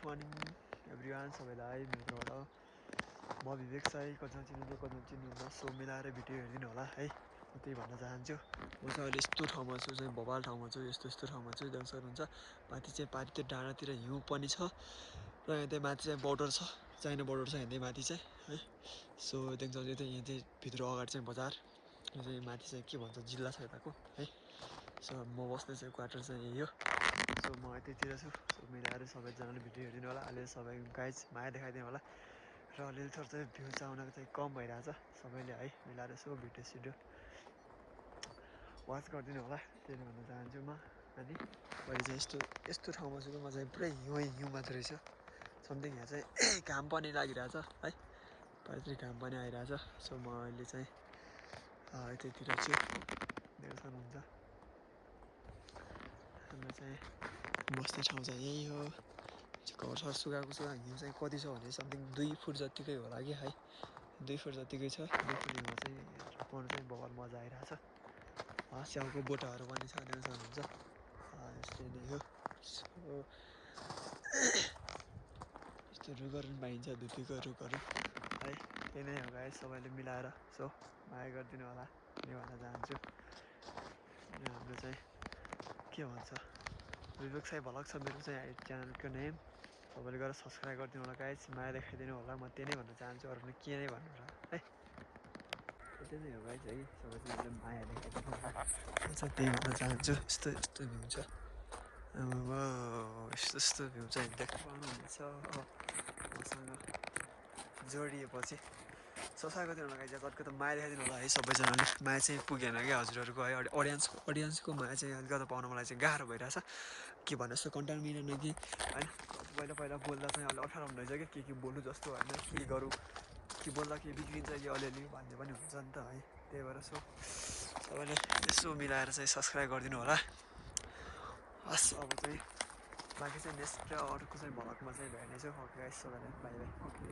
morning everyone सबैलाई मेरोबाट म विवेक साई कतिजना चिन्नुहुन्छ कतिजना चिन्नुहुन्न सो मिलाएर भिडियो हेरिदिनु होला है म त्यही भन्न चाहन्छु म चाहिँ अहिले यस्तो ठाउँमा छु चाहिँ भोपाल ठाउँमा छु यस्तो यहाँ सक्नुहुन्छ माथि चाहिँ पारि त्यो डाँडातिर हिउँ पनि छ र यहाँ चाहिँ माथि चाहिँ बोर्डर छ चाइना बोर्डर छ यहाँ माथि चाहिँ है सो देख्छ यहाँ चाहिँ भित्र अगाडि चाहिँ बजार यो चाहिँ माथि चाहिँ के भन्छ जिल्ला छ यताको है सो म बस्ने चाहिँ क्वार्टर चाहिँ यही हो सो म यतैतिर छु सो मिलाएर सबैजनाले भिडियो हेरिदिनु होला अहिले सबै गाइज माया देखाइदिनु होला र अलिअलि थोर चाहिँ भ्यू आउनको चाहिँ कम भइरहेछ सबैले है मिलाएर यसो भिडियो सिडियो वाच गरिदिनु होला त्यही भन्न चाहन्छु म अनि अहिले चाहिँ यस्तो ठाउँमा छु कि म चाहिँ पुरै हिउँ मात्रै रहेछ समथिङ यहाँ चाहिँ घाम पनि लागिरहेछ है पारितिर घाम पनि आइरहेछ सो म अहिले चाहिँ यतैतिर छु देख्न सक्नुहुन्छ हाम्रो चाहिँ बस्ने ठाउँ चाहिँ यही हो घरसर सुकाएको छ हिउँ चाहिँ कति छ भने समथिङ 2 फुट जतिकै होला कि है 2 फुट जतिकै छ 2 फुट हिउँमा चाहिँ पढ्नु चाहिँ बवाल मजा आइरहेछ स्याउको बोटाहरू पनि छ देख्न सक्नुहुन्छ यस्तै नै हो यस्तो रुखहरू पनि पाइन्छ धुपीको रुखहरू है त्यही नै हो गाइस सबैले मिलाएर सो माया गरिदिनु होला नि भन्न चाहन्छु हाम्रो चाहिँ के भन्छ विवेक साई भ्लग छ मेरो चाहिँ च्यानलको नेम सबैले गएर सब्सक्राइब गरिदिनु होला गाइस माया देखाइदिनु होला म त्यही नै भन्न चाहन्छु अरू पनि के नै भन्नु र है त्यति नै हो गाइस है सबैजनाले माया देखाइदिनु होला म चाहिँ त्यही भन्न चाहन्छु यस्तो भ्यू छ यस्तो भ्यू चाहिँ देख्न पाउनुहुनेछ मसँग जोडिएपछि सब्सक्राइब गरिदिनु होला गाइस जतिको त माया देखाइदिनु होला है सबैजनाले माया चाहिँ पुगेन क्या हजुरहरूको है अडियन्सको माया चाहिँ अलिकति पाउन मलाई चाहिँ गाह्रो भइरहेछ के भन्नु यस्तो कन्टेन्ट मिलेन कि होइन पहिला बोल्दा चाहिँ अलि अप्ठ्यारो हुँदो रहेछ कि के बोल्नु जस्तो होइन के गरौँ के बोल्दा के बिग्रिन्छ कि अलिअलि भन्ने पनि हुन्छ नि त है त्यही भएर सो तपाईँले यसो मिलाएर चाहिँ सब्सक्राइब गरिदिनु होला हस् अब चाहिँ बाँकी चाहिँ नेक्स्ट अर्को चाहिँ भ्लगमा चाहिँ भेट्नेछु ओके गाइस सबैलाई बाई बाई ओके